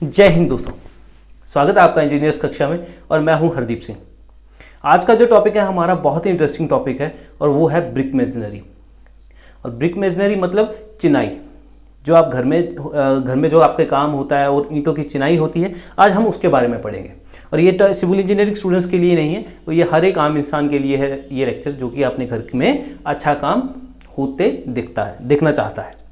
जय हिंद दोस्तों, स्वागत है आपका इंजीनियर्स कक्षा में और मैं हूं हरदीप सिंह। आज का जो टॉपिक है हमारा बहुत ही इंटरेस्टिंग टॉपिक है और वो है ब्रिक मेजनरी। और ब्रिक मेजनरी मतलब चिनाई, जो आप घर में जो आपके काम होता है और ईंटों की चिनाई होती है, आज हम उसके बारे में पढ़ेंगे। और ये सिविल इंजीनियरिंग स्टूडेंट्स के लिए नहीं है, तो ये हर एक आम इंसान के लिए है ये लेक्चर, जो कि अपने घर में अच्छा काम होते देखना चाहता है।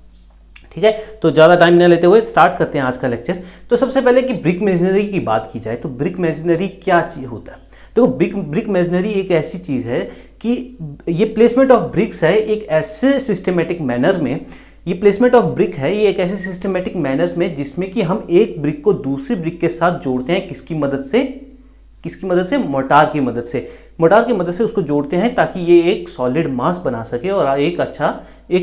ठीक है, तो ज़्यादा टाइम न लेते हुए स्टार्ट करते हैं आज का लेक्चर। तो सबसे पहले कि ब्रिक मेजनरी की बात की जाए तो ब्रिक मेजनरी क्या चीज़ होता है। देखो, ब्रिक मेजनरी एक ऐसी चीज़ है कि ये प्लेसमेंट ऑफ ब्रिक्स है एक ऐसे सिस्टमेटिक मैनर में। ये प्लेसमेंट ऑफ ब्रिक है ये एक ऐसे सिस्टमेटिक मैनर्स में जिसमें कि हम एक ब्रिक को दूसरी ब्रिक के साथ जोड़ते हैं। किसकी मदद से? मोर्टार की मदद से उसको जोड़ते हैं, ताकि ये एक सॉलिड मास बना सके और एक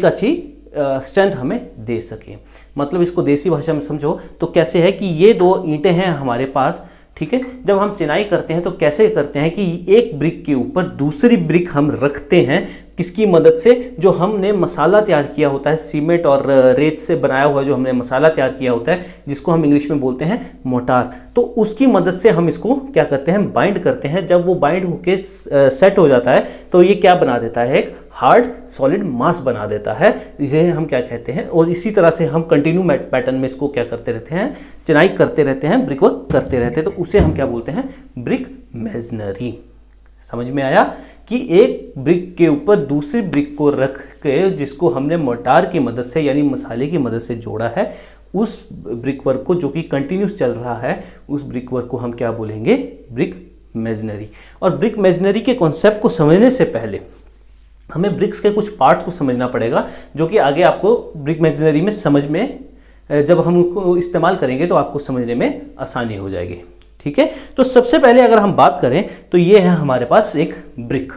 अच्छी स्ट्रेंथ हमें दे सके। मतलब इसको देसी भाषा में समझो तो कैसे है कि ये दो ईंटें हैं हमारे पास, ठीक है। जब हम चिनाई करते हैं तो कैसे करते हैं कि एक ब्रिक के ऊपर दूसरी ब्रिक हम रखते हैं। किसकी मदद से? जो हमने मसाला तैयार किया होता है, सीमेंट और रेत से बनाया हुआ जो हमने मसाला तैयार किया होता है, जिसको हम इंग्लिश में बोलते हैं मोर्टार। तो उसकी मदद से हम इसको क्या करते हैं? बाइंड करते हैं। जब वो बाइंड होके सेट हो जाता है तो ये क्या बना देता है? एक हार्ड सॉलिड मास बना देता है, इसे हम क्या कहते हैं। और इसी तरह से हम कंटिन्यू पैटर्न में इसको क्या करते रहते हैं? चिनाई करते रहते हैं, ब्रिक वर्क करते रहते हैं। तो उसे हम क्या बोलते हैं? Brick masonry. समझ में आया कि एक ब्रिक के ऊपर दूसरी ब्रिक को रख के, जिसको हमने मोर्टार की मदद से यानी मसाले की मदद से जोड़ा है, उस ब्रिक वर्क को जो कि कंटिन्यूस चल रहा है, उस ब्रिक वर्क को हम क्या बोलेंगे? Brick masonry. और ब्रिक मेजनरी के कॉन्सेप्ट को समझने से पहले हमें ब्रिक्स के कुछ पार्ट्स को समझना पड़ेगा, जो कि आगे आपको ब्रिक मेजनरी में जब हम उनको इस्तेमाल करेंगे तो आपको समझने में आसानी हो जाएगी। ठीक है, तो सबसे पहले अगर हम बात करें तो ये है हमारे पास एक ब्रिक।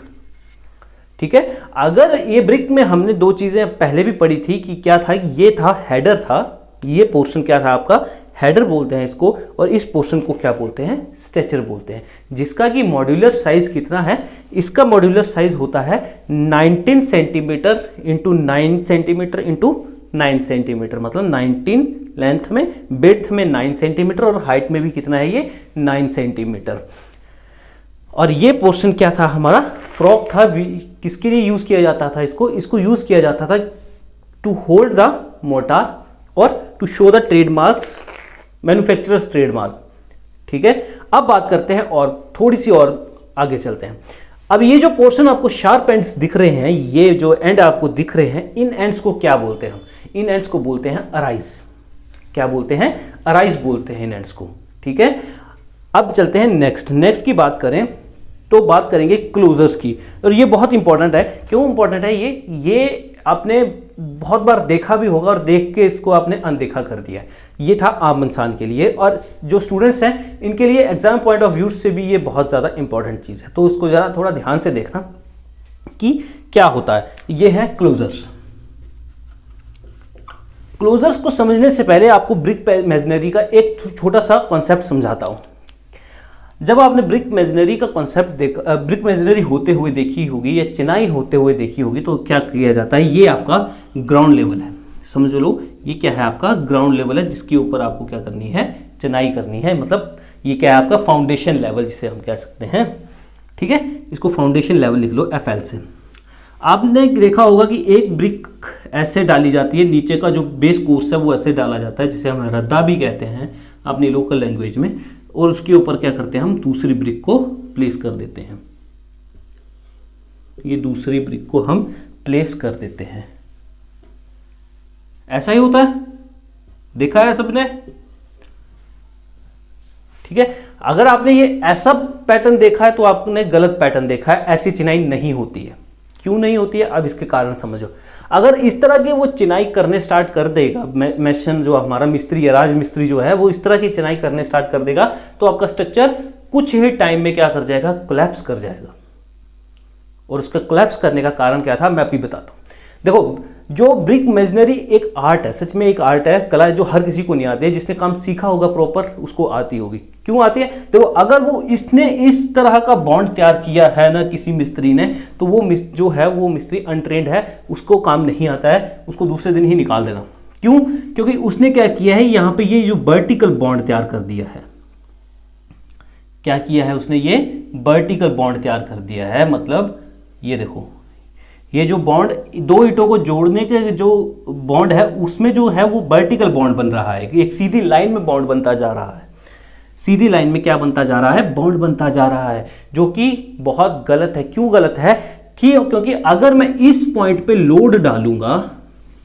ठीक है, अगर ये ब्रिक में हमने दो चीजें पहले भी पढ़ी थी कि क्या था? ये था हेडर था। ये पोर्शन क्या था आपका? हेडर बोलते हैं इसको। और इस पोर्शन को क्या बोलते हैं? स्ट्रेचर बोलते हैं, जिसका कि मॉड्यूलर साइज कितना है? इसका मॉड्यूलर साइज होता है 19 centimetre into 9 centimetre into 9 centimetre. मतलब 19 लेंथ में, ब्रेड्थ में 9 सेंटीमीटर और हाइट में भी कितना है? ये 9 सेंटीमीटर। और ये पोर्शन क्या था हमारा? फ्रॉक था। किसके लिए यूज किया जाता था इसको यूज किया जाता था टू होल्ड द मोर्टार और to show the trademarks, manufacturers trademark. ठीक है, अब बात करते हैं और थोड़ी सी और आगे चलते हैं। अब ये जो पोर्शन आपको शार्प एंड्स दिख रहे हैं, ये जो एंड आपको दिख रहे हैं, इन एंड्स को क्या बोलते हैं? इन एंड्स को बोलते हैं अराइज। क्या बोलते हैं? अराइज बोलते हैं इन एंड्स को। ठीक है, अब चलते हैं नेक्स्ट की बात करें तो बात करेंगे क्लोजर्स की। और ये बहुत इंपॉर्टेंट है। क्यों इंपॉर्टेंट है? ये आपने बहुत बार देखा भी होगा और देख के इसको आपने अनदेखा कर दिया है। ये था आम इंसान के लिए, और जो स्टूडेंट्स हैं इनके लिए एग्जाम पॉइंट ऑफ व्यू से भी ये बहुत ज़्यादा इंपॉर्टेंट चीज़ है। तो उसको ज़रा थोड़ा ध्यान से देखना कि क्या होता है। ये है क्लोजर्स। क्लोजर्स को समझने से पहले आपको ब्रिक मेजनरी का एक छोटा सा कॉन्सेप्ट समझाता हूं। जब आपने ब्रिक मेजनरी का कॉन्सेप्ट ब्रिक मेजनरी होते हुए देखी होगी या चिनाई होते हुए देखी होगी, तो क्या किया जाता है? ये आपका ग्राउंड लेवल है। समझ लो, ये क्या है? आपका ग्राउंड लेवल है, जिसके ऊपर आपको क्या करनी है? चिनाई करनी है। मतलब ये क्या है? आपका फाउंडेशन लेवल, जिसे हम कह सकते हैं। ठीक है, इसको फाउंडेशन लेवल लिख लो FL से। आपने देखा होगा कि एक ब्रिक ऐसे डाली जाती है, नीचे का जो बेस कोर्स है वो ऐसे डाला जाता है, जिसे हम रद्दा भी कहते हैं अपनी लोकल लैंग्वेज में। और उसके ऊपर क्या करते हैं? हम दूसरी ब्रिक को प्लेस कर देते हैं। ये दूसरी ब्रिक को हम प्लेस कर देते हैं। ऐसा ही होता है, देखा है सबने? ठीक है, अगर आपने ये ऐसा पैटर्न देखा है तो आपने गलत पैटर्न देखा है। ऐसी चिनाई नहीं होती है। क्यों नहीं होती है? अब इसके कारण समझो। अगर इस तरह के वो चिनाई करने स्टार्ट कर देगा, मेशन जो हमारा मिस्त्री या राज मिस्त्री जो है वो इस तरह की चिनाई करने स्टार्ट कर देगा, तो आपका स्ट्रक्चर कुछ ही टाइम में क्या कर जाएगा? कोलैप्स कर जाएगा। और उसका कोलैप्स करने का कारण क्या था, मैं अभी बताता हूं। देखो, जो ब्रिक मेजनरी एक आर्ट है, सच में एक आर्ट है, कला है, जो हर किसी को नहीं आती है। जिसने काम सीखा होगा प्रॉपर उसको आती होगी। क्यों आती है? देखो, अगर वो इसने इस तरह का बॉन्ड तैयार किया है ना किसी मिस्त्री ने, तो वो जो है वो मिस्त्री अनट्रेंड है, उसको काम नहीं आता है, उसको दूसरे दिन ही निकाल देना। क्यों? क्योंकि उसने क्या किया है, यहां पे ये जो वर्टिकल बॉन्ड तैयार कर दिया है। क्या किया है उसने? ये वर्टिकल बॉन्ड तैयार कर दिया है। मतलब ये देखो, ये जो बॉन्ड दो ईंटों को जोड़ने के जो बॉन्ड है उसमें जो है वो वर्टिकल बॉन्ड बन रहा है, एक सीधी लाइन में बॉन्ड बनता जा रहा है। सीधी लाइन में क्या बनता जा रहा है? बॉन्ड बनता जा रहा है, जो कि बहुत गलत है। क्यों गलत है? क्योंकि अगर मैं इस पॉइंट पे लोड डालूंगा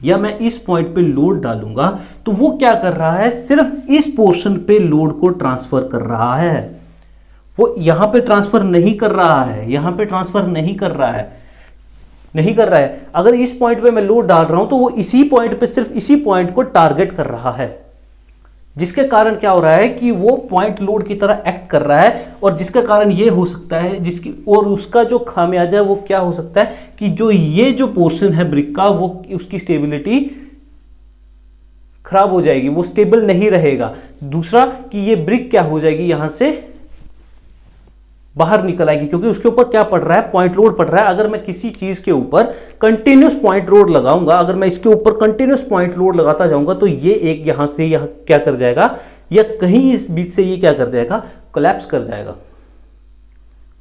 या मैं इस पॉइंट पे लोड डालूंगा तो वो क्या कर रहा है? सिर्फ इस पोर्शन पे लोड को ट्रांसफर कर रहा है, वो यहां पे ट्रांसफर नहीं कर रहा है, यहां पे ट्रांसफर नहीं कर रहा है, नहीं कर रहा है। अगर इस पॉइंट पे मैं लोड डाल रहा हूं तो वो इसी पॉइंट पे, सिर्फ इसी पॉइंट को टारगेट कर रहा है, जिसके कारण क्या हो रहा है कि वो पॉइंट लोड की तरह एक्ट कर रहा है, और जिसके कारण ये हो सकता है, जिसकी और उसका जो खामियाजा वो क्या हो सकता है कि जो ये जो पोर्शन है ब्रिक का, वो उसकी स्टेबिलिटी खराब हो जाएगी, वो स्टेबल नहीं रहेगा। दूसरा कि ये ब्रिक क्या हो जाएगी, यहां से बाहर निकल आएगी, क्योंकि उसके ऊपर क्या पड़ रहा है? पॉइंट लोड पड़ रहा है। अगर मैं किसी चीज के ऊपर कंटिन्यूस पॉइंट लोड लगाऊंगा, अगर मैं इसके ऊपर कंटिन्यूस पॉइंट लोड लगाता जाऊंगा तो ये एक यहां से यहां क्या कर जाएगा, या कहीं इस बीच से ये क्या कर जाएगा? कोलैप्स कर जाएगा।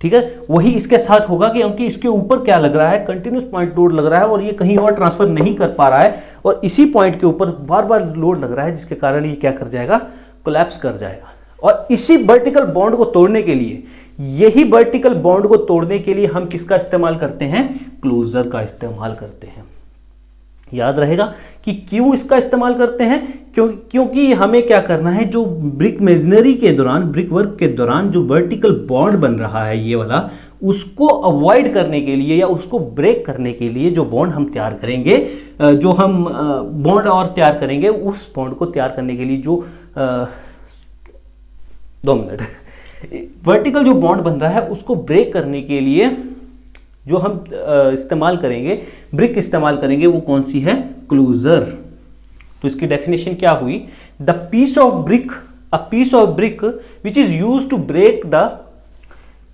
ठीक है, वही इसके साथ होगा कि क्योंकि इसके ऊपर क्या लग रहा है? कंटिन्यूस पॉइंट लोड लग रहा है और ये कहीं और ट्रांसफर नहीं कर पा रहा है, और इसी पॉइंट के ऊपर बार बार लोड लग रहा है, जिसके कारण ये क्या कर जाएगा? कोलैप्स कर जाएगा। और इसी वर्टिकल बॉन्ड को तोड़ने के लिए, यही वर्टिकल बॉन्ड को तोड़ने के लिए हम किसका इस्तेमाल करते हैं? क्लोजर का इस्तेमाल करते हैं। याद रहेगा कि क्यों इसका इस्तेमाल करते हैं? क्योंकि हमें क्या करना है, जो ब्रिक मेजनरी के दौरान, ब्रिक वर्क के दौरान जो वर्टिकल बॉन्ड बन रहा है ये वाला, उसको अवॉइड करने के लिए या उसको ब्रेक करने के लिए जो बॉन्ड हम तैयार करेंगे, जो हम बॉन्ड और तैयार करेंगे, उस बॉन्ड को तैयार करने के लिए जो 2 मिनट वर्टिकल जो बॉन्ड बन रहा है उसको ब्रेक करने के लिए जो हम इस्तेमाल करेंगे, ब्रिक इस्तेमाल करेंगे, वो कौन सी है? क्लोजर। तो इसकी डेफिनेशन क्या हुई? The piece of brick, a piece of brick which is use to break the,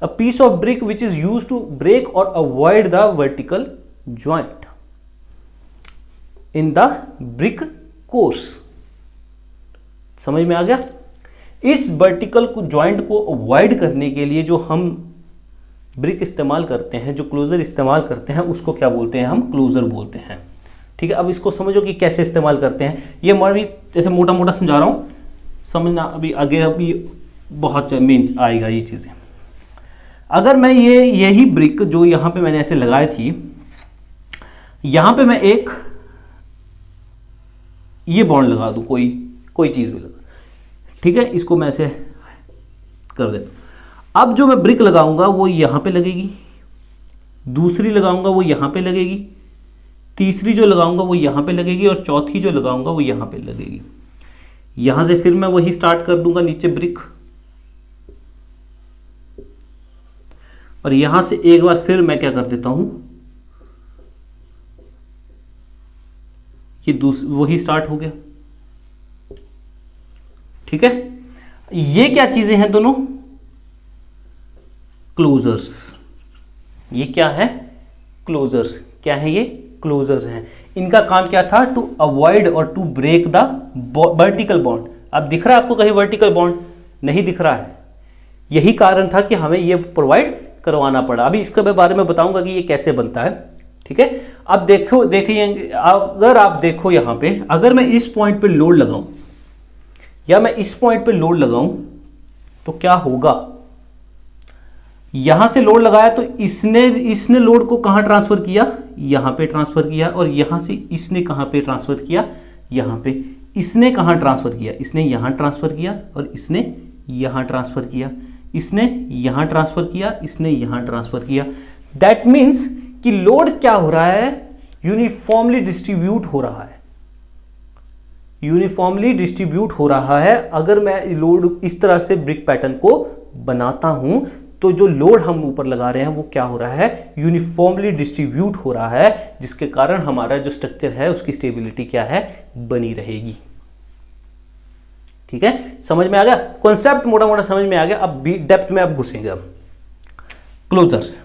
a piece of brick which is use to break और avoid the vertical joint in the brick course. समझ में आ गया? इस vertical को joint को avoid करने के लिए जो हम ब्रिक इस्तेमाल करते हैं, जो क्लोजर इस्तेमाल करते हैं, उसको क्या बोलते हैं? हम क्लोजर बोलते हैं। ठीक है, अब इसको समझो कि कैसे इस्तेमाल करते हैं। ये मैं भी जैसे मोटा मोटा समझा रहा हूं, समझना अभी आगे अभी बहुत मेन आएगा ये चीजें। अगर मैं यही ब्रिक जो यहां पे मैंने ऐसे लगाई थी, यहां पे मैं एक ये बॉन्ड लगा दूं, कोई चीज भी लगा, ठीक है, इसको मैं ऐसे कर देता। अब जो मैं ब्रिक लगाऊंगा वो यहां पे लगेगी, दूसरी लगाऊंगा वो यहां पे लगेगी, तीसरी जो लगाऊंगा वो यहां पे लगेगी, और चौथी जो लगाऊंगा वो यहां पे लगेगी। यहां से फिर मैं वही स्टार्ट कर दूंगा नीचे ब्रिक, और यहां से एक बार फिर मैं क्या कर देता हूं, ये वही स्टार्ट हो गया। ठीक है, ये क्या चीजें हैं दोनों? क्लोजर्स। ये क्या है? क्लोजर्स। क्या है ये? क्लोजर्स हैं। इनका काम क्या था? टू अवॉइड और to break the vertical bond. अब दिख रहा है आपको कहीं वर्टिकल बॉन्ड? नहीं दिख रहा है। यही कारण था कि हमें ये प्रोवाइड करवाना पड़ा। अभी इसके बारे में बताऊंगा कि ये कैसे बनता है। ठीक है, अब देखिए, अगर आप देखो यहां पे, अगर मैं इस पॉइंट पे लोड लगाऊं या मैं इस पॉइंट पे लोड लगाऊं तो क्या होगा? यहां से लोड लगाया तो इसने लोड को कहां ट्रांसफर किया? यहां पे ट्रांसफर किया। और यहां से इसने कहां पे ट्रांसफर किया? यहां पे। इसने कहां ट्रांसफर किया? इसने यहां ट्रांसफर किया, और इसने यहां ट्रांसफर किया, इसने यहां ट्रांसफर किया, इसने यहां ट्रांसफर किया। दैट मीन्स कि लोड क्या हो रहा है? यूनिफॉर्मली डिस्ट्रीब्यूट हो रहा है। यूनिफॉर्मली डिस्ट्रीब्यूट हो रहा है। अगर मैं लोड इस तरह से ब्रिक पैटर्न को बनाता हूं तो जो लोड हम ऊपर लगा रहे हैं वो क्या हो रहा है? यूनिफॉर्मली डिस्ट्रीब्यूट हो रहा है, जिसके कारण हमारा जो स्ट्रक्चर है उसकी स्टेबिलिटी क्या है? बनी रहेगी। ठीक है, समझ में आ गया? कॉन्सेप्ट मोटा मोटा समझ में आ गया। अब डेप्थ में अब घुसेंगे। अब क्लोजर्स,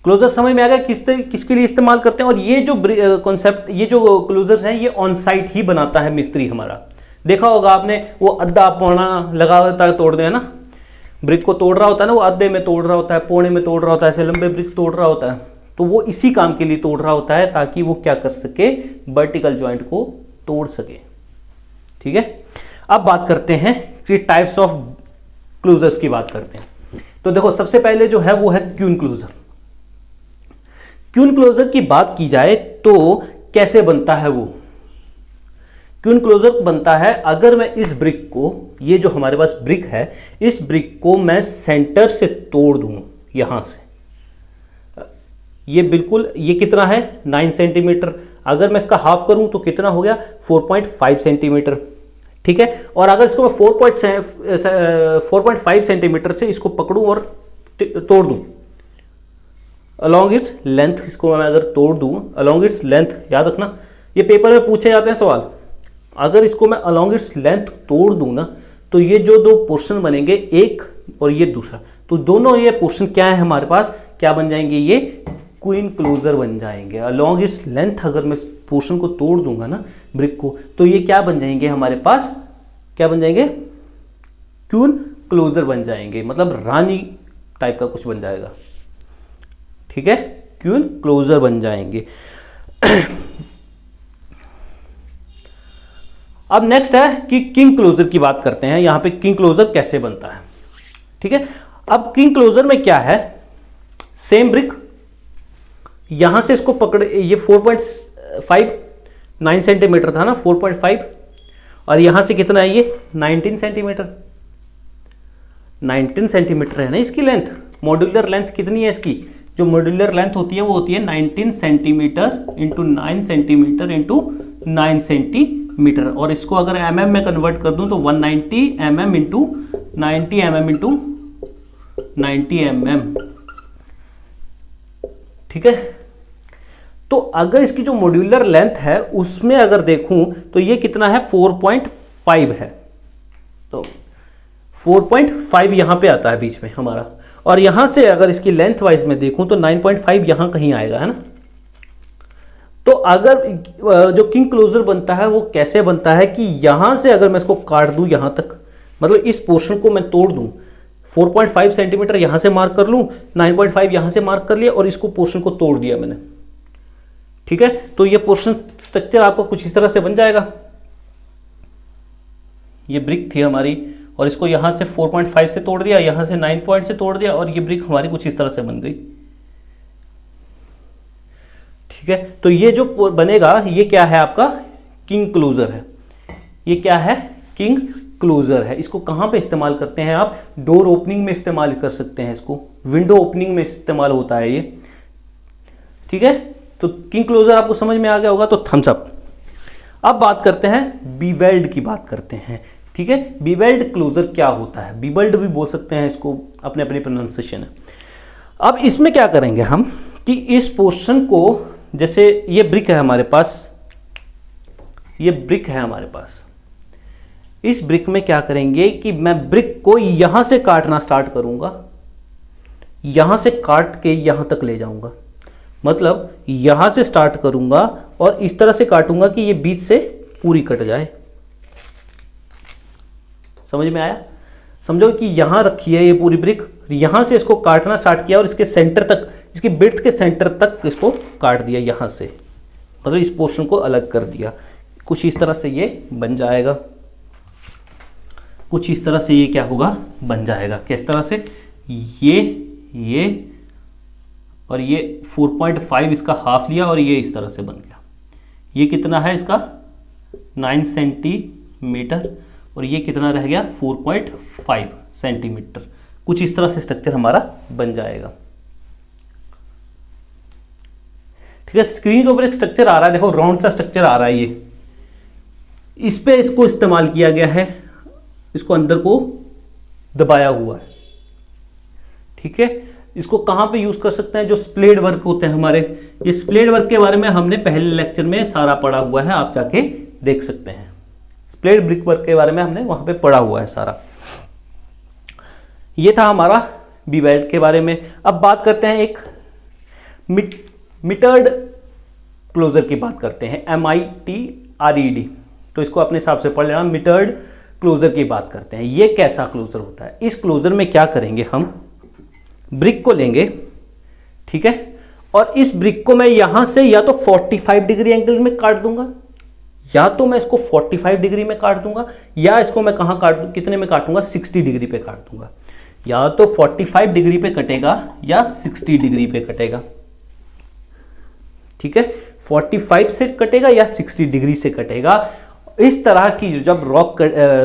क्लोजर समझ में आ गया किसके लिए इस्तेमाल करते हैं। और ये जो कॉन्सेप्ट, ये जो क्लोजर्स हैं, ये ऑन साइट ही बनाता है मिस्त्री हमारा। देखा होगा आपने, वो अद्धा पौना लगा होता है तोड़ने, है ना, ब्रिक को तोड़ रहा होता है ना, वो आधे में तोड़ रहा होता है, पौने में तोड़ रहा होता है, ऐसे लंबे ब्रिक तोड़ रहा होता है। तो वो इसी काम के लिए तोड़ रहा होता है, ताकि वो क्या कर सके, वर्टिकल जॉइंट को तोड़ सके। ठीक है, अब बात करते हैं कि टाइप्स ऑफ क्लोजर्स की बात करते हैं। तो देखो, सबसे पहले जो है वो है क्यून क्लोजर। क्यून क्लोजर की बात की जाए तो कैसे बनता है वो। क्यून क्लोजर बनता है, अगर मैं इस ब्रिक को, ये जो हमारे पास ब्रिक है, इस ब्रिक को मैं सेंटर से तोड़ दूं यहां से, ये बिल्कुल, ये कितना है 9 सेंटीमीटर, अगर मैं इसका हाफ करूं तो कितना हो गया 4.5 सेंटीमीटर। ठीक है, और अगर इसको मैं 4.5 सेंटीमीटर से इसको पकड़ूं और तोड़ दूं अलॉन्ग इट्स लेंथ, इसको मैं अगर तोड़ दूं अलॉन्ग इट्स लेंथ, याद रखना ये पेपर में पूछे जाते हैं सवाल, अगर इसको मैं अलॉन्ग इट्स लेंथ तोड़ दूं ना, तो ये जो दो पोर्शन बनेंगे, एक और ये दूसरा, तो दोनों ये पोर्शन क्या है हमारे पास, क्या बन जाएंगे, ये क्वीन क्लोजर बन जाएंगे। अलॉन्ग इट्स लेंथ अगर मैं इस पोर्शन को तोड़ दूंगा ना ब्रिक को, तो ये क्या बन जाएंगे हमारे पास, क्या बन जाएंगे, क्वीन क्लोजर बन जाएंगे, मतलब रानी टाइप का कुछ बन जाएगा। ठीक है, क्वीन क्लोजर बन जाएंगे। अब नेक्स्ट है कि किंग क्लोजर की बात करते हैं। यहां पे किंग क्लोजर कैसे बनता है। ठीक है, अब किंग क्लोजर में क्या है, सेम ब्रिक, यहां से इसको पकड़े, ये 4.5 9 सेंटीमीटर था ना, 4.5, और यहां से कितना है ये 19 सेंटीमीटर, 19 सेंटीमीटर है ना इसकी लेंथ। मॉड्यूलर लेंथ कितनी है इसकी, जो मॉड्यूलर लेंथ होती है वो होती है 19 centimetre into 9 centimetre into 9 centimetre, और इसको अगर mm में कन्वर्ट कर दूं तो 190 mm into 90 mm into 90 mm। ठीक है, तो अगर इसकी जो मॉड्यूलर लेंथ है उसमें अगर देखूं तो ये कितना है 4.5 है, तो 4.5 यहां पे आता है बीच में हमारा, और यहां से अगर इसकी लेंथ वाइज में देखूं तो 9.5 यहां कहीं आएगा, है ना। तो अगर जो किंग क्लोजर बनता है वो कैसे बनता है कि यहां से अगर मैं इसको काट दूं यहां तक, मतलब इस पोर्शन को मैं तोड़ दूं, 4.5 सेंटीमीटर यहां से मार्क कर लूं, 9.5 यहां से मार्क कर लिया और इसको पोर्शन को तोड़ दिया मैंने। ठीक है, तो ये पोर्शन स्ट्रक्चर आपको कुछ इस तरह से बन जाएगा। ये ब्रिक थी हमारी, और इसको यहां से 4.5 से तोड़ दिया, यहां से 9 पॉइंट से तोड़ दिया, और ये ब्रिक हमारी कुछ इस तरह से बन गई। ठीक है, तो ये जो बनेगा ये क्या है आपका, किंग क्लोजर है। ये क्या है, किंग क्लोजर है। इसको कहां पे इस्तेमाल करते हैं आप, डोर ओपनिंग में इस्तेमाल कर सकते हैं, इसको विंडो ओपनिंग में इस्तेमाल होता है ये। ठीक है, तो किंग क्लोजर आपको समझ में आ गया होगा, तो थम्स अप। अब बात करते हैं बीवेल्ड की बात करते हैं। ठीक है, बीवेल्ड क्लोजर क्या होता है, बीवेल्ड भी बोल सकते हैं इसको, अपने अपने प्रोनाउंसिएशन है। अब इसमें क्या करेंगे हम कि इस पोर्शन को, जैसे ये ब्रिक है हमारे पास, ये ब्रिक है हमारे पास, इस ब्रिक में क्या करेंगे कि मैं ब्रिक को यहां से काटना स्टार्ट करूंगा, यहां से काट के यहां तक ले जाऊंगा, मतलब यहां से स्टार्ट करूंगा और इस तरह से काटूंगा कि ये बीच से पूरी कट जाए। समझ में आया, समझो कि यहां रखी है ये पूरी ब्रिक, यहां से इसको काटना स्टार्ट किया और इसके सेंटर तक, इसकी ब्रिक के सेंटर तक इसको काट दिया यहां से, मतलब इस पोर्शन को अलग कर दिया। कुछ इस तरह से ये बन जाएगा, कुछ इस तरह से ये क्या होगा, बन जाएगा। किस तरह से, ये और ये 4.5 इसका हाफ लिया और ये इस तरह से बन गया। ये कितना है इसका 9 सेंटीमीटर, और ये कितना रह गया 4.5 सेंटीमीटर। कुछ इस तरह से स्ट्रक्चर हमारा बन जाएगा। ठीक है, स्क्रीन के ऊपर एक स्ट्रक्चर आ रहा है, देखो राउंड सा स्ट्रक्चर आ रहा है, ये इस पे इसको इस्तेमाल किया गया है, इसको अंदर को दबाया हुआ है। ठीक है, इसको कहां पे यूज कर सकते हैं, जो स्प्लेड वर्क होते हैं हमारे, ये स्प्लेड वर्क के बारे में हमने पहले लेक्चर में सारा पढ़ा हुआ है, आप जाके देख सकते हैं। स्प्लेड ब्रिक वर्क के बारे में हमने वहां पे पढ़ा हुआ है सारा। ये था हमारा बीवेल्ड के बारे में। अब बात करते हैं एक मिटर्ड क्लोजर की बात करते हैं, MITRED, तो इसको अपने हिसाब से पढ़ लेना। मिटर्ड क्लोजर की बात करते हैं। ये कैसा क्लोजर होता है? इस क्लोजर में क्या करेंगे, हम ब्रिक को लेंगे, ठीक है, और इस ब्रिक को मैं यहां से या तो 45 डिग्री एंगल में काट दूंगा, या तो मैं इसको 45 डिग्री में काट दूंगा, या इसको मैं कहां काट दूं, कितने में काटूंगा, 60 डिग्री पे काट दूंगा। या तो 45 डिग्री पे कटेगा या 60 डिग्री पे कटेगा, ठीक है, 45 से कटेगा या 60 डिग्री से कटेगा। इस तरह की जब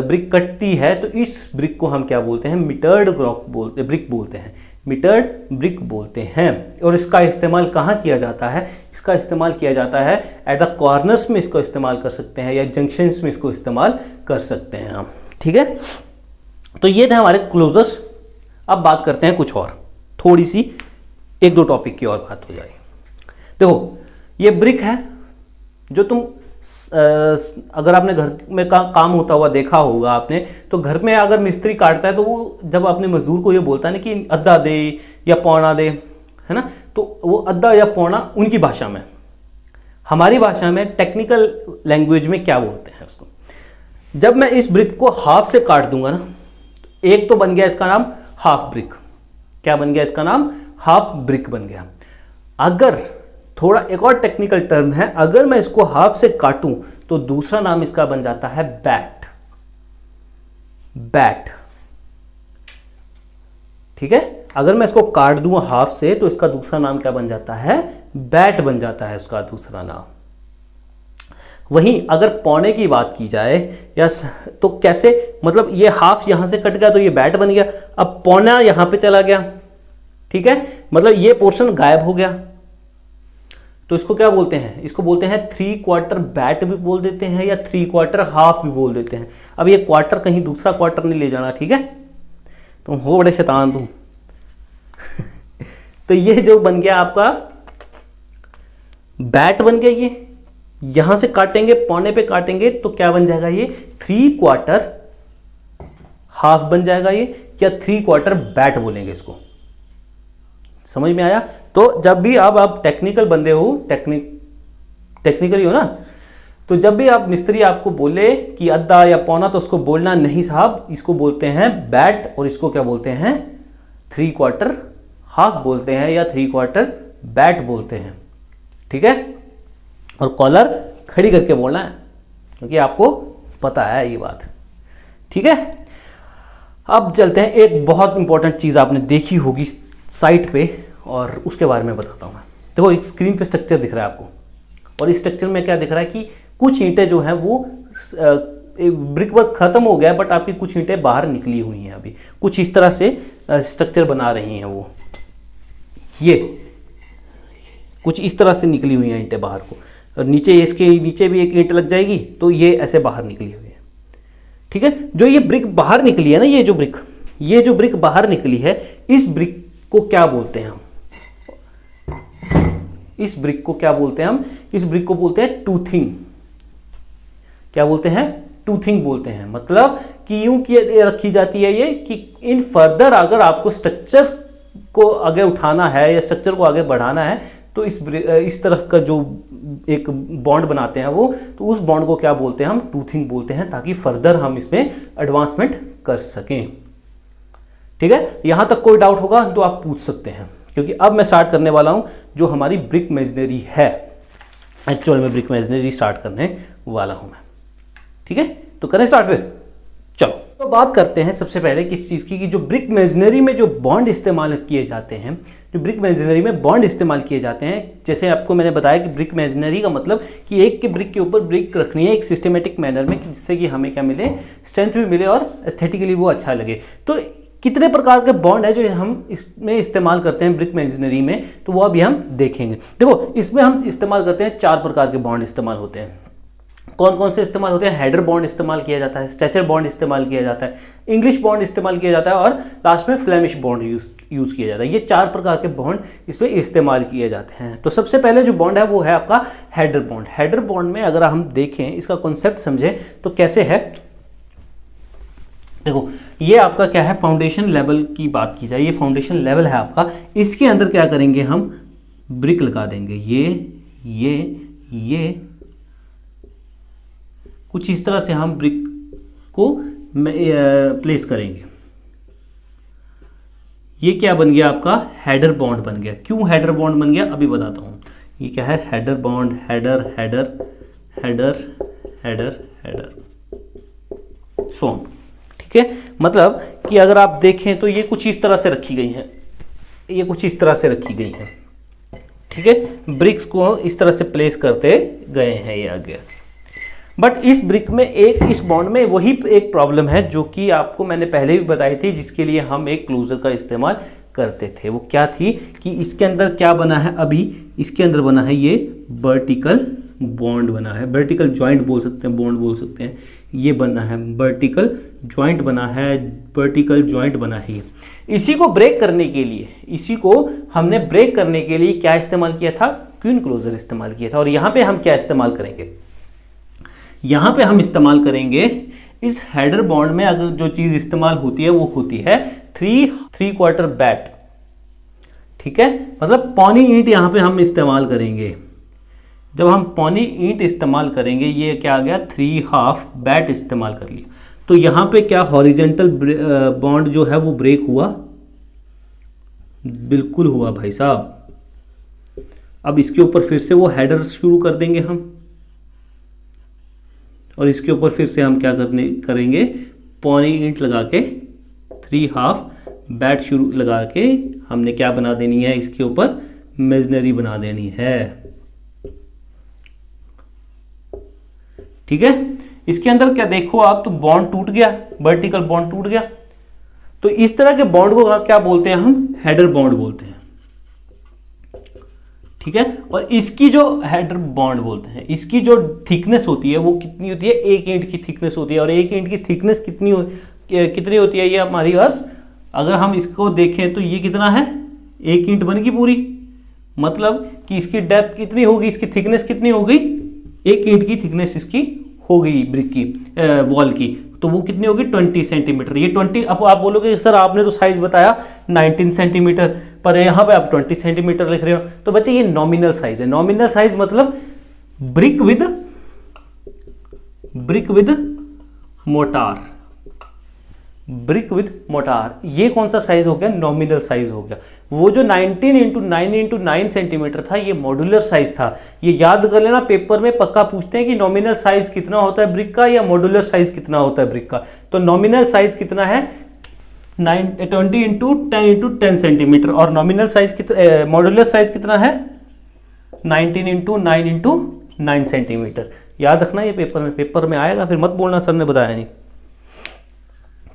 ब्रिक कटती है तो इस ब्रिक को हम क्या बोलते हैं, मिटर्ड ब्रिक बोलते हैं, मिटर्ड ब्रिक बोलते हैं। और इसका इस्तेमाल कहाँ किया जाता है? इसका इस्तेमाल किया जाता है एट द कॉर्नर्स में, इसको इस्तेमाल कर सकते हैं, या जंक्शंस में इसको इस्तेमाल कर सकते हैं हम, ठीक है। तो ये थे हमारे क्लोजर्स। अब बात करते हैं कुछ और, थोड़ी सी एक दो टॉपिक की और बात हो जाएगी। देखो ये ब्रिक है जो तुम अगर आपने घर में काम होता हुआ देखा होगा आपने, तो घर में अगर मिस्त्री काटता है तो वो जब अपने मजदूर को ये बोलता है ना कि अद्धा दे या पौना दे, है ना, तो वो अद्धा या पौना उनकी भाषा में, हमारी भाषा में टेक्निकल लैंग्वेज में क्या बोलते हैं उसको। जब मैं इस ब्रिक को हाफ से काट दूंगा ना, एक तो बन गया इसका नाम हाफ ब्रिक। क्या बन गया इसका नाम? हाफ ब्रिक बन गया। अगर थोड़ा एक और टेक्निकल टर्म है, अगर मैं इसको हाफ से काटूं तो दूसरा नाम इसका बन जाता है बैट, बैट, ठीक है। अगर मैं इसको काट दूं हाफ से तो इसका दूसरा नाम क्या बन जाता है? बैट बन जाता है उसका दूसरा नाम। वहीं अगर पौने की बात की जाए या तो कैसे, मतलब ये हाफ यहां से कट गया तो ये बैट बन गया, अब पौना यहां पे चला गया, ठीक है, मतलब ये पोर्शन गायब हो गया, तो इसको क्या बोलते हैं? इसको बोलते हैं 3/4 बैट भी बोल देते हैं या 3/4 हाफ भी बोल देते हैं। अब ये क्वार्टर कहीं दूसरा क्वार्टर नहीं ले जाना, ठीक है, तुम हो बड़े शैतान तुम। तो ये जो बन गया आपका बैट बन गया, ये यहां से काटेंगे, पौने पे काटेंगे तो क्या बन जाएगा? ये 3/4 हाफ बन जाएगा ये, या 3/4 बैट बोलेंगे इसको। समझ में आया? तो जब भी अब आप टेक्निकल बंदे हो, टेक्निकली हो ना, तो जब भी आप मिस्त्री आपको बोले कि अद्धा या पौना, तो उसको बोलना नहीं साहब, इसको बोलते हैं बैट, और इसको क्या बोलते हैं? 3/4 हाफ बोलते हैं या 3/4 बैट बोलते हैं, ठीक है। और कॉलर खड़ी करके बोलना है क्योंकि आपको पता है ये बात, ठीक है। अब चलते हैं, एक बहुत इंपॉर्टेंट चीज आपने देखी होगी साइट पे और उसके बारे में बताता हूं मैं। देखो एक स्क्रीन पे स्ट्रक्चर दिख रहा है आपको, और इस स्ट्रक्चर में क्या दिख रहा है कि कुछ ईंटें जो हैं वो ब्रिक वर्क खत्म हो गया, बट आपकी कुछ ईंटें बाहर निकली हुई हैं अभी, कुछ इस तरह से स्ट्रक्चर बना रही हैं वो, ये कुछ इस तरह से निकली हुई हैं ईंटें बाहर को, और नीचे इसके नीचे भी एक ईंट लग जाएगी तो ये ऐसे बाहर निकली हुई है, ठीक है। जो ये ब्रिक बाहर निकली है ना, ये जो ब्रिक बाहर निकली है, इस ब्रिक को क्या बोलते हैं हम? इस ब्रिक को क्या बोलते हैं हम? इस ब्रिक को बोलते हैं टूथिंग। क्या बोलते हैं? टूथिंग बोलते हैं। मतलब कि यूं की रखी जाती है ये कि इन फर्दर अगर आपको स्ट्रक्चर को आगे उठाना है या स्ट्रक्चर को आगे बढ़ाना है तो इस तरह का जो एक बॉन्ड बनाते हैं वो, तो उस बॉन्ड को क्या बोलते हैं हम? टूथिंग बोलते हैं, ताकि फर्दर हम इसमें एडवांसमेंट कर सकें, ठीक है। यहां तक कोई डाउट होगा तो आप पूछ सकते हैं, क्योंकि अब मैं स्टार्ट करने वाला हूं जो हमारी ब्रिक मेजनरी है। एक्चुअल में ब्रिक मेजनरी स्टार्ट करने वाला हूं मैं, ठीक है। तो करें स्टार्ट फिर, चलो। तो बात करते हैं सबसे पहले किस चीज की, कि जो ब्रिक मेजनरी में जो बॉन्ड इस्तेमाल किए जाते हैं, जो ब्रिक मेजनरी में बॉन्ड इस्तेमाल किए जाते हैं, जैसे आपको मैंने बताया कि ब्रिक मेजनरी का मतलब कि एक के ब्रिक के ऊपर ब्रिक रखनी है एक सिस्टमेटिक मैनर में, जिससे कि हमें क्या मिले? स्ट्रेंथ भी मिले और एस्थेटिकली वो अच्छा लगे। तो कितने प्रकार के बॉन्ड है जो हम इसमें इस्तेमाल करते हैं ब्रिक मेजनरी में, तो वो अभी हम देखेंगे। देखो इसमें हम इस्तेमाल करते हैं 4 प्रकार के बॉन्ड इस्तेमाल होते हैं। कौन कौन से इस्तेमाल होते हैं? हेडर बॉन्ड इस्तेमाल किया जाता है, स्ट्रेचर बॉन्ड इस्तेमाल किया जाता है, इंग्लिश बॉन्ड इस्तेमाल किया जाता है, और लास्ट में फ्लेमिश बॉन्ड यूज किया जाता है। ये 4 प्रकार के बॉन्ड इसमें इस्तेमाल किए जाते हैं। तो सबसे पहले जो बॉन्ड है वो है आपका हेडर बॉन्ड। हेडर बॉन्ड में अगर हम देखें, इसका कॉन्सेप्ट समझें तो कैसे है, देखो ये आपका क्या है? फाउंडेशन लेवल की बात की जाए, ये फाउंडेशन लेवल है आपका। इसके अंदर क्या करेंगे हम? ब्रिक लगा देंगे, ये कुछ इस तरह से हम ब्रिक को प्लेस करेंगे। ये क्या बन गया आपका, हेडर बॉन्ड बन गया। क्यों हेडर बॉन्ड बन गया अभी बताता हूँ। ये क्या है, header bond, header header header header header so, ठीक है। मतलब कि अगर आप देखें तो ये कुछ इस तरह से रखी गई हैं, ये कुछ इस तरह से रखी गई हैं, ठीक है। ब्रिक्स को इस तरह से प्लेस करते गए हैं ये आगे। बट इस ब्रिक में इस बॉन्ड में वही एक प्रॉब्लम है जो कि आपको मैंने पहले भी बताई थी, जिसके लिए हम एक क्लोजर का इस्तेमाल करते थे। वो क्या थी कि इसके अंदर क्या बना है, अभी इसके अंदर बना है ये वर्टिकल बॉन्ड बना है, वर्टिकल जॉइंट बोल सकते हैं, बॉन्ड बोल सकते हैं। ये बना है वर्टिकल जॉइंट बना है, वर्टिकल जॉइंट बना है। इसी को ब्रेक करने के लिए, इसी को हमने ब्रेक करने के लिए क्या इस्तेमाल किया था, क्वीन क्लोजर इस्तेमाल किया था। और यहाँ पे हम क्या इस्तेमाल करेंगे, यहाँ पे हम इस्तेमाल करेंगे इस हेडर बॉन्ड में अगर जो चीज इस्तेमाल होती है वो होती है 3/4 बैट, ठीक है। मतलब पौनी ईंट यहाँ पे हम इस्तेमाल करेंगे। जब हम पौनी ईंट इस्तेमाल करेंगे, ये क्या आ गया, 3/2 बैट इस्तेमाल कर लिया, तो यहाँ पे क्या हॉरिजेंटल बॉन्ड जो है वो ब्रेक हुआ, बिल्कुल हुआ भाई साहब। अब इसके ऊपर फिर से वो हेडर शुरू कर देंगे हम, और इसके ऊपर फिर से हम क्या करेंगे, पौनी ईंट लगा के 3/2 बैट शुरू लगा के हमने क्या बना देनी है, इसके ऊपर मेजनरी बना देनी है, ठीक है। इसके अंदर क्या देखो आप, तो बॉन्ड टूट गया, वर्टिकल बॉन्ड टूट गया। तो इस तरह के बॉन्ड को क्या बोलते हैं हम, हेडर बॉन्ड बोलते हैं, ठीक है। और इसकी जो हेडर बॉन्ड बोलते हैं, इसकी जो थिकनेस होती है वो कितनी होती है, 1 ईंट की थिकनेस होती है। और 1 ईंट की थिकनेस कितनी होती है, ये हमारी पास अगर हम इसको देखें तो ये कितना है, 1 ईंट बन गई पूरी। मतलब कि इसकी डेप्थ कितनी होगी, इसकी थिकनेस कितनी हो गई, 1 ईंट की थिकनेस इसकी हो गई ब्रिक की, वॉल की। तो वो कितनी होगी, 20 सेंटीमीटर। ये 20, अब आप बोलोगे सर आपने तो साइज बताया 19 सेंटीमीटर, पर यहाँ पे आप 20 सेंटीमीटर लिख रहे हो। तो बच्चे ये नॉमिनल साइज है। नॉमिनल साइज मतलब brick with motor, brick with motor, ये कौन सा साइज हो गया, नॉमिनल साइज हो गया। वो जो 19 × 9 × 9 सेंटीमीटर था, ये मॉड्यूलर साइज था। ये याद कर लेना, पेपर में पक्का पूछते हैं कि नॉमिनल साइज कितना होता है ब्रिक का या मॉड्यूलर साइज कितना होता है ब्रिक का। तो नॉमिनल साइज कितना है, 20 × 10 × 10 सेंटीमीटर, और नॉमिनल साइज कितना, मॉड्यूलर साइज कितना है, 19 × 9 × 9 सेंटीमीटर। याद रखना, ये पेपर में आएगा, फिर मत बोलना सर ने बताया नहीं।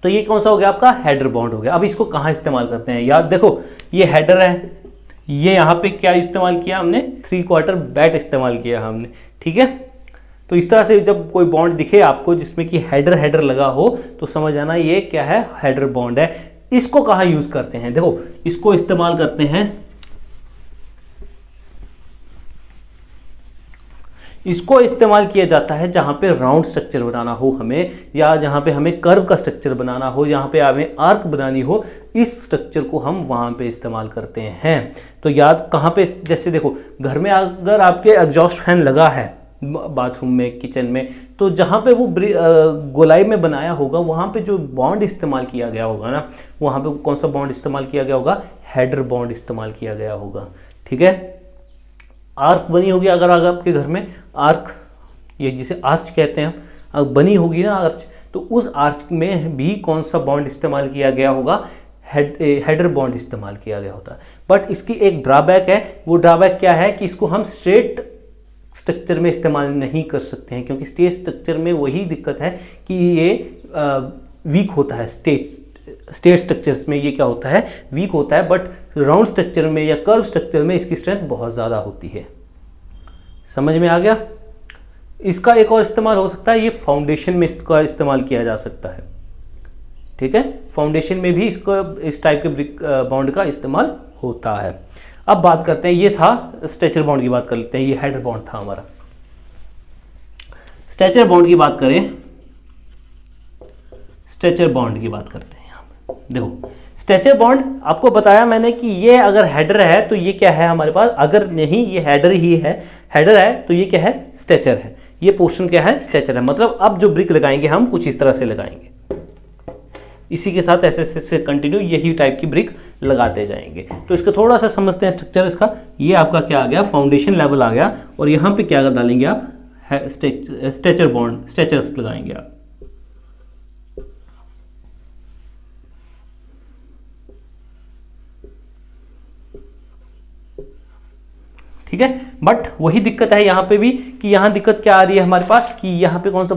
तो ये कौन सा हो गया आपका, हेडर बॉन्ड हो गया। अब इसको कहाँ इस्तेमाल करते हैं, याद देखो, ये हेडर है, ये यहाँ पे क्या इस्तेमाल किया हमने, 3/4 बैट इस्तेमाल किया हमने, ठीक है। तो इस तरह से जब कोई बॉन्ड दिखे आपको जिसमें कि हेडर लगा हो, तो समझ आना ये क्या है, हेडर बॉन्ड है। इसको कहाँ यूज करते हैं, देखो इसको इस्तेमाल करते हैं, इसको इस्तेमाल किया जाता है जहां पे राउंड स्ट्रक्चर बनाना हो हमें, या जहां पे हमें कर्व का स्ट्रक्चर बनाना हो, जहां पे हमें आर्क बनानी हो, इस स्ट्रक्चर को हम वहां पे इस्तेमाल करते हैं। तो याद कहां पे, जैसे देखो घर में अगर आपके एग्जॉस्ट फैन लगा है बाथरूम में, किचन में, तो जहां पे वो गोलाई में बनाया होगा, वहां पे जो बॉन्ड इस्तेमाल किया गया होगा ना, वहां पे कौन सा बॉन्ड इस्तेमाल किया गया होगा, हेडर बॉन्ड इस्तेमाल किया गया होगा, ठीक है। आर्क बनी होगी अगर आपके घर में, आर्क ये जिसे आर्च कहते हैं हम, बनी होगी ना आर्च, तो उस आर्च में भी कौन सा बॉन्ड इस्तेमाल किया गया होगा, हेडर बॉन्ड इस्तेमाल किया गया होता है। बट इसकी एक ड्रॉबैक है, वो ड्रॉबैक क्या है कि इसको हम स्ट्रेट स्ट्रक्चर में इस्तेमाल नहीं कर सकते हैं, क्योंकि स्ट्रेट स्ट्रक्चर में वही दिक्कत है कि ये वीक होता है। स्ट्रेट स्ट्रक्चर्स में ये क्या होता है, वीक होता है। बट राउंड स्ट्रक्चर में या कर्व स्ट्रक्चर में इसकी स्ट्रेंथ बहुत ज़्यादा होती है। समझ में आ गया। इसका एक और इस्तेमाल हो सकता है, ये फाउंडेशन में इसका इस्तेमाल किया जा सकता है, ठीक है। फाउंडेशन में भी इसको इस टाइप के ब्रिक बॉन्ड का इस्तेमाल होता है। अब बात करते हैं, ये था स्ट्रेचर बॉन्ड की बात कर लेते हैं, ये हेडर बॉन्ड था हमारा। स्ट्रेचर बॉन्ड की बात करें, स्ट्रेचर बॉन्ड की बात करते हैं यहाँ पे। देखो स्ट्रेचर बॉन्ड आपको बताया मैंने कि ये अगर हेडर है तो ये क्या है हमारे पास, अगर नहीं ये हेडर ही है, हेडर है तो ये क्या है, स्ट्रेचर है। ये पोर्शन क्या है, स्ट्रेचर है। मतलब अब जो ब्रिक लगाएंगे हम कुछ इस तरह से लगाएंगे, इसी के साथ ऐसे ऐसे कंटिन्यू यही टाइप की ब्रिक लगाते जाएंगे। तो इसको थोड़ा सा समझते हैं स्ट्रक्चर इसका। ये आपका क्या आ गया, फाउंडेशन लेवल आ गया, और यहाँ पे क्या डालेंगे आप, स्ट्रेचर बॉन्ड, स्ट्रेचर्स लगाएंगे आप। ठीक है, बट वही दिक्कत है यहाँ पे भी कि यहाँ दिक्कत क्या आ रही है हमारे पास कि यहाँ पे कौन सा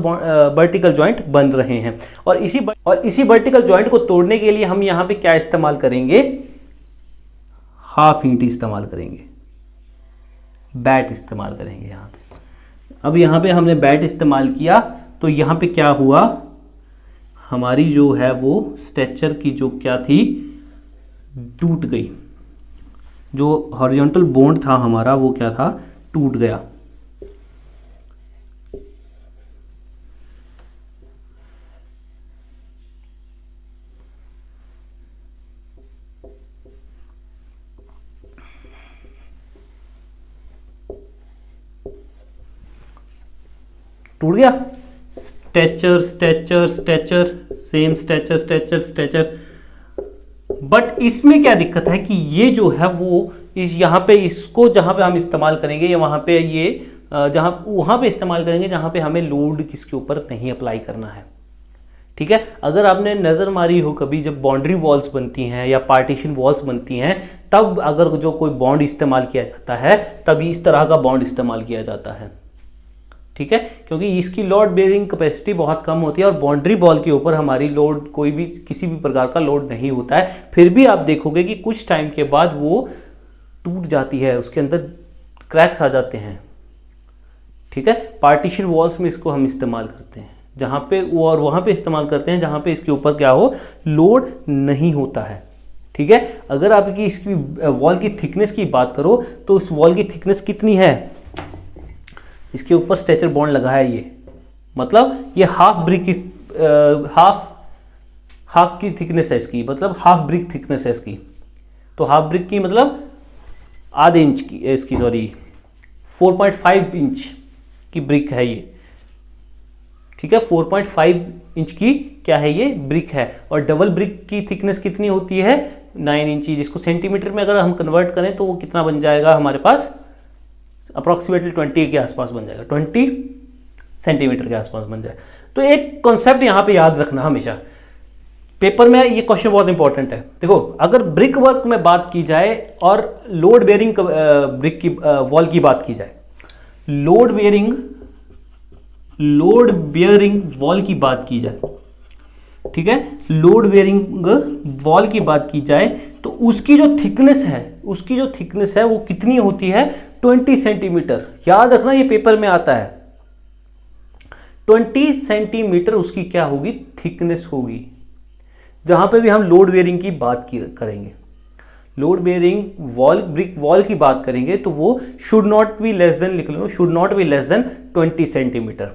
वर्टिकल जॉइंट बन रहे हैं, और इसी वर्टिकल जॉइंट को तोड़ने के लिए हम यहाँ पे क्या इस्तेमाल करेंगे, हाफ इंच इस्तेमाल करेंगे, बैट इस्तेमाल करेंगे यहाँ पे। अब यहाँ पे हमने बैट इस्तेमाल किया तो यहाँ पे क्या हुआ, हमारी जो है वो स्ट्रेचर की जो क्या थी, टूट गई। जो हॉरिजॉन्टल बॉन्ड था हमारा वो क्या था, टूट गया। टूट गया, stretcher stretcher stretcher, same stretcher stretcher stretcher. But इसमें क्या दिक्कत है कि ये जो है वो इस यहाँ पे इसको जहाँ पे हम इस्तेमाल करेंगे या वहाँ पे ये जहाँ वहाँ पे इस्तेमाल करेंगे जहाँ पे हमें लोड किसके ऊपर नहीं अप्लाई करना है। ठीक है, अगर आपने नज़र मारी हो कभी जब बाउंड्री वॉल्स बनती हैं या पार्टीशन वॉल्स बनती हैं, तब अगर जो कोई बॉन्ड इस्तेमाल किया जाता है तभी इस तरह का बॉन्ड इस्तेमाल किया जाता है। ठीक है, क्योंकि इसकी लोड बेयरिंग कैपेसिटी बहुत कम होती है और बाउंड्री वॉल के ऊपर हमारी लोड कोई भी किसी भी प्रकार का लोड नहीं होता है। फिर भी आप देखोगे कि कुछ टाइम के बाद वो टूट जाती है, उसके अंदर क्रैक्स आ जाते हैं। ठीक है, पार्टीशन वॉल्स में इसको हम इस्तेमाल करते हैं जहाँ पे वो, और वहाँ पे इस्तेमाल करते हैं जहाँ पे इसके ऊपर क्या हो, लोड नहीं होता है। ठीक है, अगर आपकी इसकी वॉल की थिकनेस की बात करो तो उस वॉल की थिकनेस कितनी है, इसके ऊपर स्ट्रेचर बॉन्ड लगा है ये, मतलब ये हाफ ब्रिक की हाफ की थिकनेस है इसकी, मतलब हाफ ब्रिक थिकनेस है इसकी। तो हाफ ब्रिक की मतलब आधे इंच की इसकी, सॉरी 4.5 इंच की ब्रिक है ये। ठीक है, 4.5 इंच की क्या है ये, ब्रिक है। और डबल ब्रिक की थिकनेस कितनी होती है, 9 इंची, जिसको सेंटीमीटर में अगर हम कन्वर्ट करें तो वो कितना बन जाएगा हमारे पास, अप्रॉक्सीमेटली 20 के आसपास बन जाएगा, 20 सेंटीमीटर के आसपास बन जाएगा। तो एक कॉन्सेप्ट यहां पे याद रखना हमेशा, पेपर में ये क्वेश्चन बहुत इंपॉर्टेंट है। देखो, अगर ब्रिक वर्क में बात की जाए और लोड बेयरिंग ब्रिक की वॉल की बात की जाए, लोड बेयरिंग वॉल की बात की जाए, ठीक है, लोड बेयरिंग वॉल की बात की जाए तो उसकी जो थिकनेस है वो कितनी होती है, 20 सेंटीमीटर। याद रखना, ये पेपर में आता है, 20 सेंटीमीटर उसकी क्या होगी, थिकनेस होगी। जहां पे भी हम लोड बेयरिंग की बात करेंगे, load bearing wall, brick wall की बात करेंगे तो वो should not be less than, लिख लो, should not be less than 20 centimetre,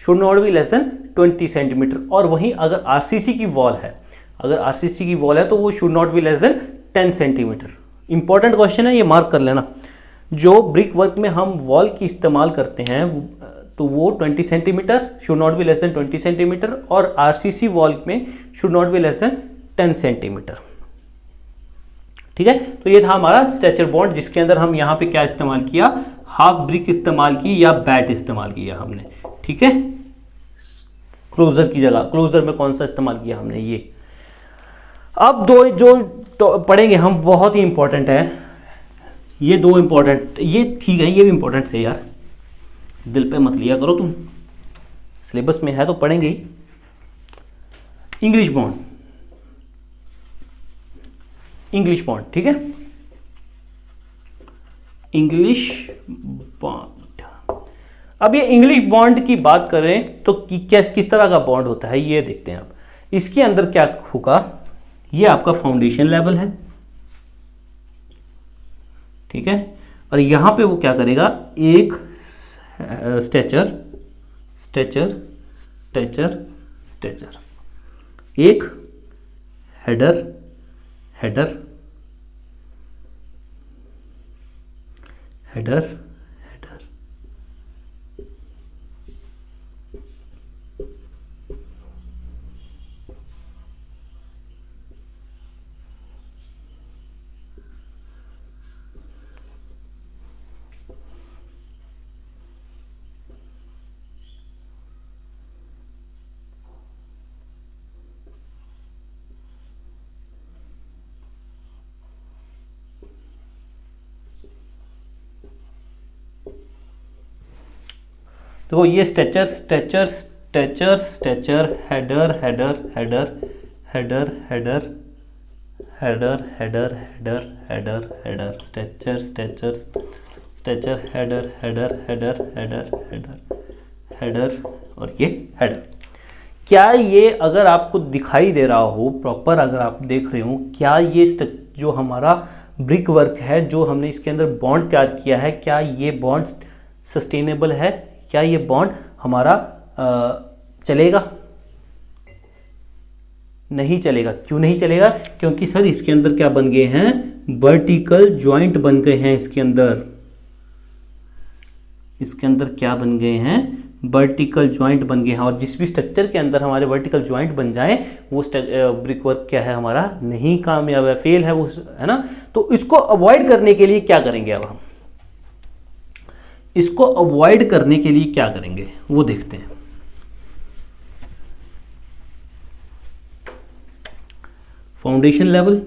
should not be less than 20 centimetre. और वहीं अगर आरसीसी की वॉल है, तो वो should not be less than 10 centimetre. Important question है, ये मार्क कर लेना। जो ब्रिक वर्क में हम वॉल की इस्तेमाल करते हैं तो वो 20 centimetre, should not be less than 20 centimetre, और आरसीसी वॉल में should not be less than 10 centimetre. ठीक है, तो ये था हमारा स्ट्रेचर बॉन्ड, जिसके अंदर हम यहाँ पे क्या इस्तेमाल किया, हाफ ब्रिक इस्तेमाल की या बैट इस्तेमाल किया हमने। ठीक है, क्लोजर की जगह, क्लोजर में कौन सा इस्तेमाल किया हमने, ये। अब दो जो तो पढ़ेंगे हम, बहुत ही इंपॉर्टेंट है ये, दो इंपॉर्टेंट, ये ठीक है, ये भी इंपॉर्टेंट थे यार, दिल पे मत लिया करो तुम, सिलेबस में है तो पढ़ेंगे ही। इंग्लिश बॉन्ड, ठीक है, इंग्लिश बॉन्ड। अब ये इंग्लिश बॉन्ड की बात करें तो किस तरह का बॉन्ड होता है ये देखते हैं। अब इसके अंदर क्या होगा, ये आपका फाउंडेशन लेवल है, ठीक है, और यहां पे वो क्या करेगा, एक स्ट्रेचर, एक हेडर, हेडर, हेडर, हेडर, देखो ये stretcher, stretcher, stretcher, stretcher, header, header, header, header, header, header, header, header, header, header, stretcher, stretcher, stretcher, header, header, header, header, header, header और ये हेडर। क्या ये अगर आपको दिखाई दे रहा हो प्रॉपर, अगर आप देख रहे हो, क्या ये जो हमारा ब्रिक वर्क है, जो हमने इसके अंदर बॉन्ड तैयार किया है, क्या ये बॉन्ड सस्टेनेबल है? क्या ये बॉन्ड हमारा चलेगा? नहीं चलेगा। क्यों नहीं चलेगा? क्योंकि सर इसके अंदर क्या बन गए हैं? वर्टिकल जॉइंट बन गए हैं इसके अंदर। इसके अंदर क्या बन गए हैं? वर्टिकल जॉइंट बन गए हैं। और जिस भी स्ट्रक्चर के अंदर हमारे वर्टिकल जॉइंट बन जाए वो ब्रिक वर्क क्या है हमारा? नहीं कामयाब है, फेल है वो, है ना। तो इसको अवॉइड करने के लिए क्या करेंगे? अब हम इसको अवॉइड करने के लिए क्या करेंगे वो देखते हैं। फाउंडेशन लेवल,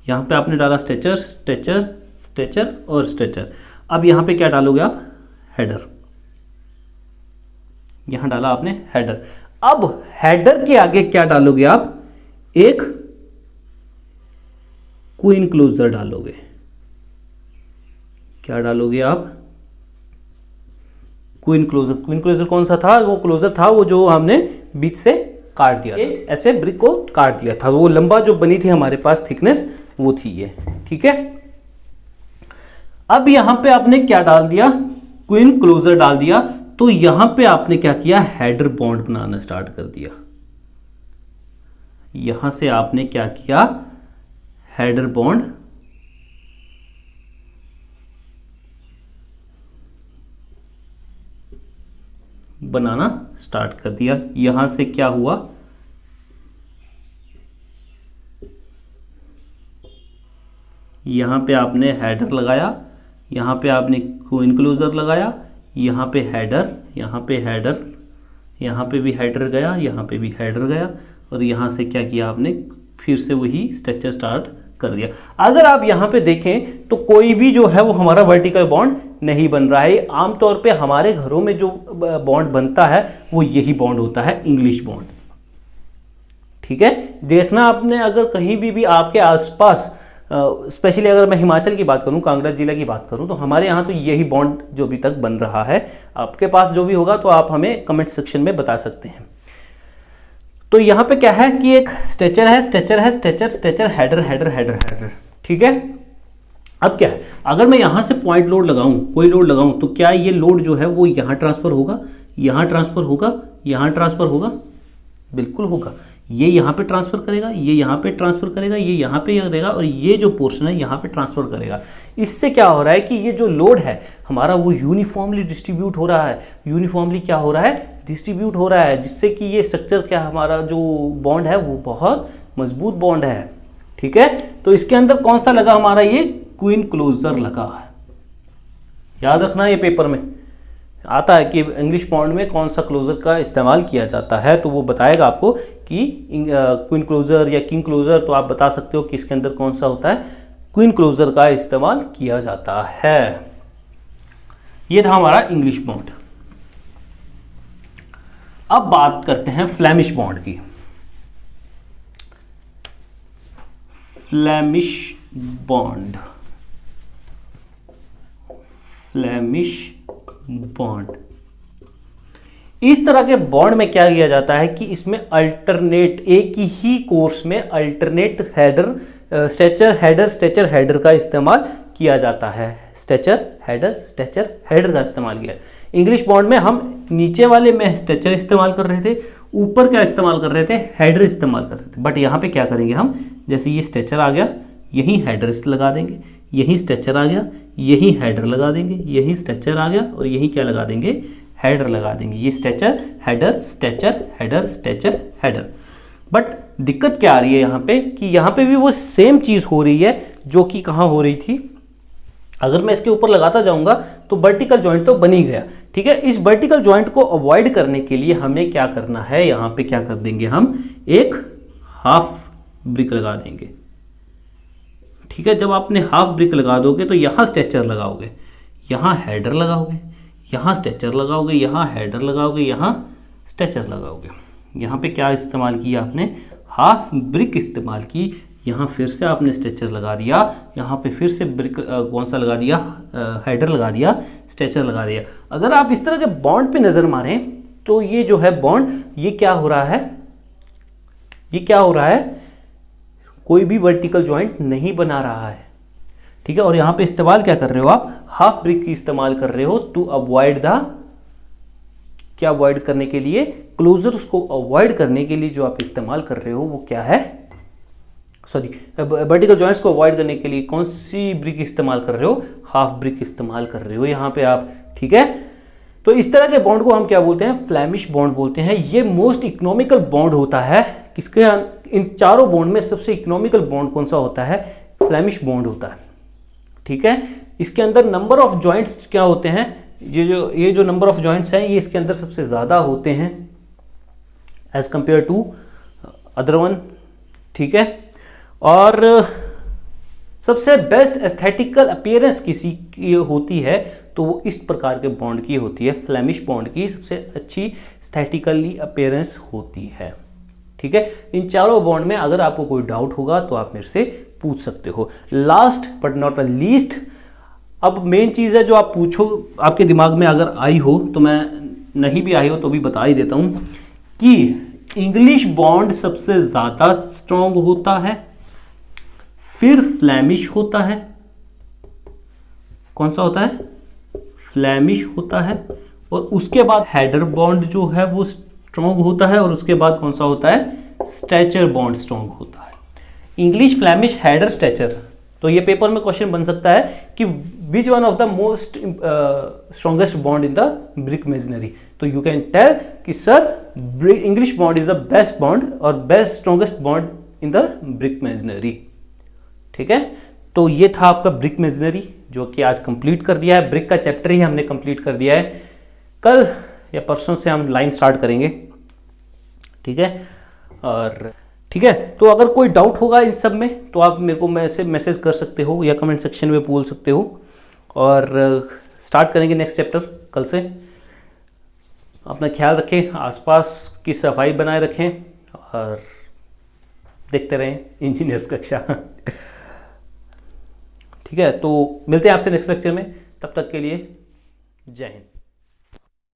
यहां पे आपने डाला स्ट्रेचर, स्ट्रेचर, स्ट्रेचर और स्ट्रेचर। अब यहां पे क्या डालोगे आप? हेडर। यहां डाला आपने हेडर। अब हेडर के आगे क्या डालोगे आप? एक क्वीन क्लोजर डालोगे। क्या डालोगे आप? Queen closure. क्वीन क्लोजर कौन सा था? वो क्लोजर था वो जो हमने बीच से काट दिया था, ऐसे ब्रिक को काट दिया था। वो लंबा जो बनी थी हमारे पास थिकनेस वो थी ये, ठीक है। अब यहां पे आपने क्या डाल दिया? क्वीन क्लोजर डाल दिया। तो यहां पे आपने क्या किया? हेडर बॉन्ड बनाना स्टार्ट कर दिया। यहां से आपने क्या किया? हेडर बॉन्ड बनाना स्टार्ट कर दिया। यहां से क्या हुआ? यहां पे आपने हेडर लगाया, यहां पे आपने क्वीन क्लोजर लगाया, यहां पे हेडर, यहां पे हेडर, यहां पे भी हेडर गया, यहां पे भी हेडर गया और यहां से क्या किया आपने? फिर से वही स्ट्रक्चर स्टार्ट कर दिया। अगर आप यहां पे देखें तो कोई भी जो है वो हमारा वर्टिकल बॉन्ड नहीं बन रहा है। आमतौर पे हमारे घरों में जो बॉन्ड बनता है वो यही बॉन्ड होता है, इंग्लिश बॉन्ड, ठीक है। देखना आपने अगर कहीं भी आपके आसपास, स्पेशली अगर मैं हिमाचल की बात करूं, कांगड़ा जिला की बात करूं, तो हमारे यहां तो यही बॉन्ड जो अभी तक बन रहा है। आपके पास जो भी होगा तो आप हमें कमेंट सेक्शन में बता सकते हैं। तो यहां पे क्या है कि एक स्ट्रेचर है, स्ट्रेचर है, stretcher, stretcher, header, header, header, header, ठीक है। अब क्या है? अगर मैं यहां से पॉइंट लोड लगाऊं, कोई लोड लगाऊं, तो क्या ये लोड जो है वो यहां ट्रांसफर होगा, यहां ट्रांसफर होगा, यहां ट्रांसफर होगा? बिल्कुल होगा। ये यहां पे ट्रांसफर करेगा, ये यहां पे ट्रांसफर करेगा, ये यहां पे करेगा और ये जो पोर्शन है यहां पे ट्रांसफर करेगा। इससे क्या हो रहा है कि ये जो लोड है हमारा वो यूनिफॉर्मली डिस्ट्रीब्यूट हो रहा है। यूनिफॉर्मली क्या हो रहा है? डिस्ट्रीब्यूट हो रहा है, जिससे कि ये स्ट्रक्चर क्या हमारा जो बॉन्ड है वो बहुत मजबूत बॉन्ड है, ठीक है। तो इसके अंदर कौन सा लगा हमारा? ये क्वीन क्लोजर लगा है। याद रखना, ये पेपर में आता है कि इंग्लिश बॉन्ड में कौन सा क्लोजर का इस्तेमाल किया जाता है, तो वो बताएगा आपको कि क्वीन क्लोजर या किंग क्लोजर, तो आप बता सकते हो कि इसके अंदर कौन सा होता है, क्वीन क्लोजर का इस्तेमाल किया जाता है। ये था हमारा इंग्लिश बॉन्ड। अब बात करते हैं फ्लेमिश बॉन्ड की। फ्लेमिश बॉन्ड, फ्लेमिश बॉन्ड, इस तरह के बॉन्ड में क्या किया जाता है कि इसमें अल्टरनेट, एक ही कोर्स में alternate header, stretcher, header, stretcher, header का इस्तेमाल किया जाता है। स्ट्रेचर, हेडर, स्ट्रेचर, हेडर का इस्तेमाल किया। इंग्लिश बॉन्ड में हम नीचे वाले में स्ट्रेचर इस्तेमाल कर रहे थे, ऊपर क्या इस्तेमाल कर रहे थे, हेडर इस्तेमाल कर रहे थे। बट यहाँ पे क्या करेंगे हम, जैसे ये स्ट्रेचर आ गया, यहीं हेडर लगा देंगे, यहीं स्ट्रेचर आ गया, यहीं हेडर लगा देंगे, यहीं स्ट्रेचर आ गया और यहीं क्या लगा देंगे, हेडर लगा देंगे। ये stretcher header stretcher header stretcher header. But दिक्कत क्या आ रही है यहाँ पे कि यहाँ पे भी वो सेम चीज़ हो रही है जो कि कहाँ हो रही थी। अगर मैं इसके ऊपर लगाता जाऊंगा तो वर्टिकल जॉइंट तो बन ही गया, ठीक है। इस वर्टिकल जॉइंट को अवॉइड करने के लिए हमें क्या करना है, यहाँ पे क्या कर देंगे हम, एक हाफ ब्रिक लगा देंगे, ठीक है। जब आपने हाफ ब्रिक लगा दोगे तो यहाँ स्ट्रेचर लगाओगे, यहाँ हेडर लगाओगे, यहाँ स्ट्रेचर लगाओगे, यहाँ हेडर लगाओगे, यहाँ स्ट्रेचर लगाओगे। यहाँ पे क्या इस्तेमाल किया आपने, हाफ ब्रिक इस्तेमाल की, यहाँ फिर से आपने स्ट्रेचर लगा दिया, यहाँ पे फिर से ब्रिक कौन सा लगा दिया, हेडर लगा दिया, स्ट्रेचर लगा दिया। अगर आप इस तरह के बॉन्ड पे नज़र मारें तो ये जो है बॉन्ड, ये क्या हो रहा है, ये क्या हो रहा है, कोई भी वर्टिकल जॉइंट नहीं बना रहा है, ठीक है। और यहाँ पे इस्तेमाल क्या कर रहे हो आप, हाफ ब्रिक की इस्तेमाल कर रहे हो टू अवॉइड द, क्या अवॉइड करने के लिए, क्लोजर्स को अवॉइड करने के लिए जो आप इस्तेमाल कर रहे हो वो क्या है, सॉरी, वर्टिकल जॉइंट्स को अवॉइड करने के लिए कौन सी ब्रिक इस्तेमाल कर रहे हो, हाफ ब्रिक इस्तेमाल कर रहे हो यहाँ पे आप, ठीक है। तो इस तरह के बॉन्ड को हम क्या बोलते हैं, फ्लैमिश बॉन्ड बोलते हैं। ये मोस्ट इकोनॉमिकल बॉन्ड होता है। किसके, इन चारों बॉन्ड में सबसे इकोनॉमिकल बॉन्ड कौन सा होता है, फ्लैमिश बॉन्ड होता है, ठीक है। इसके अंदर नंबर ऑफ जॉइंट्स क्या होते हैं, ये जो नंबर ऑफ जॉइंट्स हैं ये इसके अंदर सबसे ज़्यादा होते हैं as compare to other one, ठीक है। और सबसे बेस्ट एस्थेटिकल अपीयरेंस किसी की होती है तो वो इस प्रकार के बॉन्ड की होती है, फ्लैमिश बॉन्ड की सबसे अच्छी एस्थेटिकली अपीयरेंस होती है, ठीक है। इन चारों बॉन्ड में अगर आपको कोई डाउट होगा तो आप मेरे से पूछ सकते हो। Last but not the least, अब मेन चीज़ है जो आप पूछो, आपके दिमाग में अगर आई हो तो, मैं नहीं भी आई हो तो भी बता ही देता हूं कि इंग्लिश बॉन्ड सबसे ज़्यादा स्ट्रॉन्ग होता है, फिर फ्लैमिश होता है, कौन सा होता है, फ्लैमिश होता है, और उसके बाद हेडर बॉन्ड जो है वो स्ट्रॉन्ग होता है, और उसके बाद कौन सा होता है, स्ट्रेचर बॉन्ड स्ट्रॉन्ग होता है। English, Flemish, header, stretcher. तो ये पेपर में क्वेश्चन बन सकता है कि which one of the most strongest bond in the brick masonry. तो यू कैन टेल कि sir English bond is the best bond और best strongest bond in the brick masonry, ठीक है। तो ये था आपका ब्रिक मेसनरी जो कि आज कंप्लीट कर दिया है, ब्रिक का चैप्टर ही हमने कंप्लीट कर दिया है। कल या परसों से हम लाइन स्टार्ट करेंगे, ठीक है। और ठीक है, तो अगर कोई डाउट होगा इस सब में तो आप मेरे को मैसेज कर सकते हो या कमेंट सेक्शन में बोल सकते हो, और स्टार्ट करेंगे नेक्स्ट चैप्टर कल से। अपना ख्याल रखें, आसपास की सफाई बनाए रखें और देखते रहें इंजीनियर्स कक्षा। ठीक है, तो मिलते हैं आपसे नेक्स्ट लेक्चर में, तब तक के लिए जय हिंद।